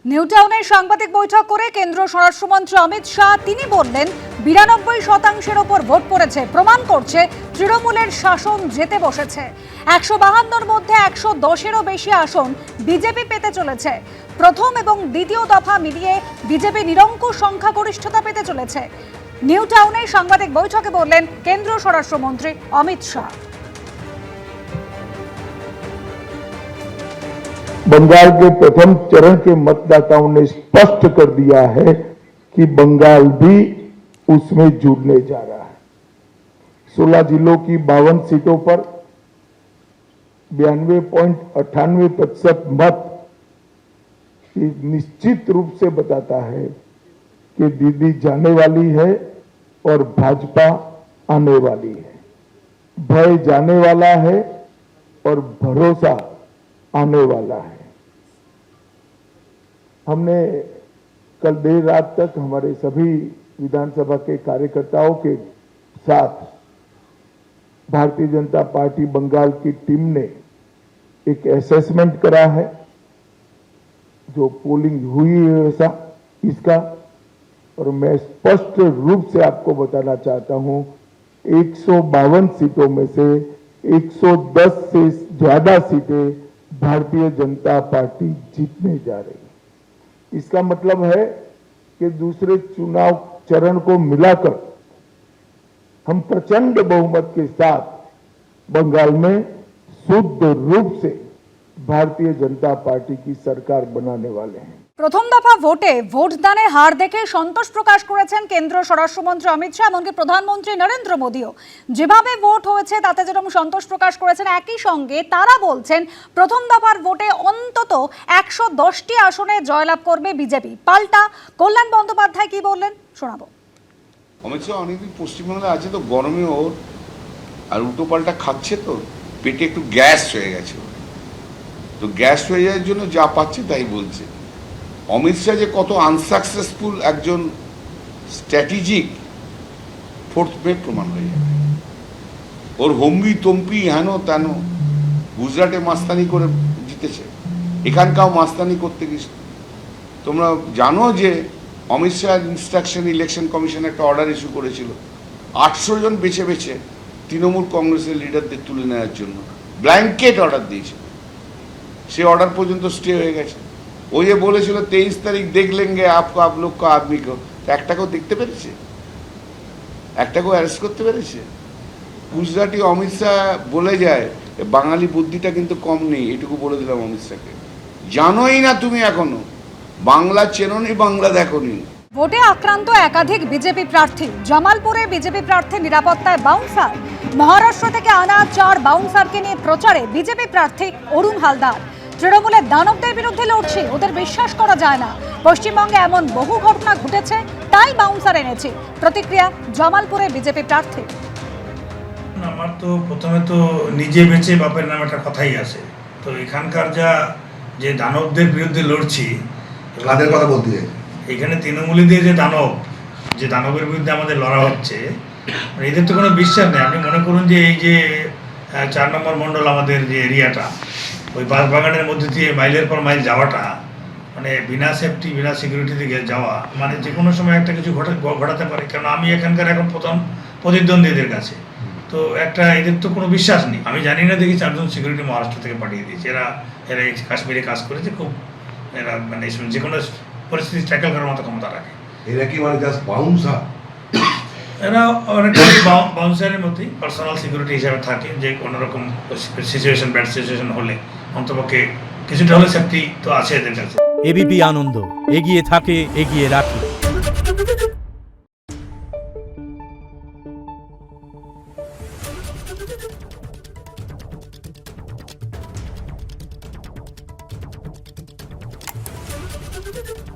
New টাউনে সাংবাদিক বৈঠক করে কেন্দ্রীয় স্বরাষ্ট্রমন্ত্রী অমিত শাহ তিনি বললেন 92%-এর ওপর ভোট পড়েছে, প্রমাণ করছে তৃণমূলের শাসন যেতে বসেছে। 152-র মধ্যে 110-এরও বেশি আসন বিজেপি পেতে চলেছে। প্রথম এবং দ্বিতীয় দফা মিলিয়ে বিজেপি নিরঙ্কুশ সংখ্যাগরিষ্ঠতা পেতে চলেছে। নিউ টাউনে সাংবাদিক বৈঠকে বললেন কেন্দ্রীয় স্বরাষ্ট্রমন্ত্রী অমিত শাহ। बंगाल के प्रथम चरण के मतदाताओं ने स्पष्ट कर दिया है कि बंगाल भी उसमें जुड़ने जा रहा है। 16 जिलों की 52 सीटों पर 92.98% मत निश्चित रूप से बताता है कि दीदी जाने वाली है और भाजपा आने वाली है। भय जाने वाला है और भरोसा आने वाला है। हमने कल देर रात तक हमारे सभी विधानसभा के कार्यकर्ताओं के साथ भारतीय जनता पार्टी बंगाल की टीम ने एक असेसमेंट करा है, जो पोलिंग हुई है इसका, और मैं स्पष्ट रूप से आपको बताना चाहता हूं 152 सीटों में से 110 से ज्यादा सीटें भारतीय जनता पार्टी जीतने जा रही है। इसका मतलब है कि दूसरे चुनाव चरण को मिलाकर हम प्रचंड बहुमत के साथ बंगाल में शुद्ध रूप से भारतीय जनता पार्टी की सरकार बनाने वाले हैं। প্রথম দফা ভোটে ভোটদানের হার দেখে সন্তোষ প্রকাশ করেছেন কেন্দ্রীয় স্বরাষ্ট্রমন্ত্রী অমিত শাহ, এমনকি প্রধানমন্ত্রী নরেন্দ্র মোদীও যেভাবে ভোট হয়েছে তাতে যেরকম সন্তোষ প্রকাশ করেছেন, একই সঙ্গে তারা বলছেন প্রথম দফার ভোটে অন্তত 110টি আসনে জয়লাভ করবে বিজেপি। পাল্টা কল্যাণ বন্দ্যোপাধ্যায় কি বললেন শোনাবো। অমিত শাহ অনেকদিন পশ্চিমবাংলা আছে তো, গরমে ওর আর উল্টো পাল্টা খাচ্ছে তো পেটে একটু গ্যাস হয়ে গেছে, তো গ্যাস হয়ে যাওয়ার জন্য যা পাচ্ছে তাই বলছে। অমিত শাহ যে কত আনসাকসেসফুল একজন স্ট্র্যাটেজিক ফোর্থ মে প্রমাণ হয়ে যাবে। ওর হম্বি তম্পি হেন তেন গুজরাটে মাস্তানি করে জিতেছে, এখানকাও মাস্তানি করতে গেছে। তোমরা জানো যে অমিত শাহের ইনস্ট্রাকশন ইলেকশন কমিশন একটা অর্ডার ইস্যু করেছিল 800 জন বেছে বেছে তৃণমূল কংগ্রেসের লিডারদের তুলে নেওয়ার জন্য, ব্ল্যাঙ্কেট অর্ডার দিয়েছিল। সে অর্ডার পর্যন্ত স্টে হয়ে গেছে। ও যে বলেছিল 23 তারিখ দেখ লেঙ্গে আপকো আপ লোক কো আদমিকে, একটাকেও দেখতে পেরেছে? একটাকেও অ্যারেস্ট করতে পেরেছে? গুজরাটি অমিত শাহ বলে যায় বাঙালি বুদ্ধিটা কিন্তু কম নেই, এটুকু বলে দিলাম অমিত শাহকে। জানোই না তুমি এখনো, বাংলা চেনোনি, বাংলা দেখোনি। ভোটে আক্রান্ত একাধিক বিজেপি প্রার্থী। জামালপুরে বিজেপি প্রার্থীর নিরাপত্তায় বাউন্সার। মহারাষ্ট্র থেকে আনা 4 বাউন্সারকে নিয়ে প্রচারে বিজেপি প্রার্থী অরুণ হালদার। তৃণমূলের দানবদের বিরুদ্ধে লড়ছি, ওদের বিশ্বাস করা যায় না। পশ্চিমবঙ্গে এমন বহু ঘটনা ঘটেছে, তাই বাউন্সার এনেছি। প্রতিক্রিয়া জামালপুরে বিজেপি প্রার্থী। আমার তো প্রথমে তো নিজে বেঁচে বাপের নামে একটা কথাই আছে। তো এখানকার যে দানবদের বিরুদ্ধে লড়ছি, কাদের কথা বলতে এখানে তৃণমূলীদের যে দানবের বিরুদ্ধে আমাদের লড়া হচ্ছে, এদের তো কোনো বিশ্বাস নেই। আপনি মনে করুন যে এই যে 4 নম্বর মণ্ডল আমাদের যে এরিয়াটা, ওই বাঁশবাগানের মধ্যে দিয়ে মাইলের পর মাইল যাওয়াটা, মানে বিনা সেফটি বিনা সিকিউরিটি দিকে যাওয়া, মানে যে কোনো সময় একটা কিছু ঘটাতে পারে। কারণ আমি এখানকার এখন প্রথম প্রতিদ্বন্দ্বীদের কাছে তো এদের তো কোনো বিশ্বাস নেই। আমি জানি না, দেখি 4 জন সিকিউরিটি মহারাষ্ট্র থেকে পাঠিয়ে দিয়েছে। এরা কাশ্মীরে কাজ করেছে, খুব এরা মানে যে কোনো পরিস্থিতি ট্যাকেল করার মতো ক্ষমতা রাখে। এরা কি মানে জাস্ট বাউন্সার? এরা অনেকটা বাউন্সারের মতোই পার্সোনাল সিকিউরিটি হিসাবে থাকে, যে কোনো রকম সিচুয়েশন, ব্যাড সিচুয়েশন হলে অন্তপক্ষে কিছুটা হলে সেফটি তো আছে এদের কাছে। এবিপি আনন্দ এগিয়ে থাকে, এগিয়ে রাখে। Thank you.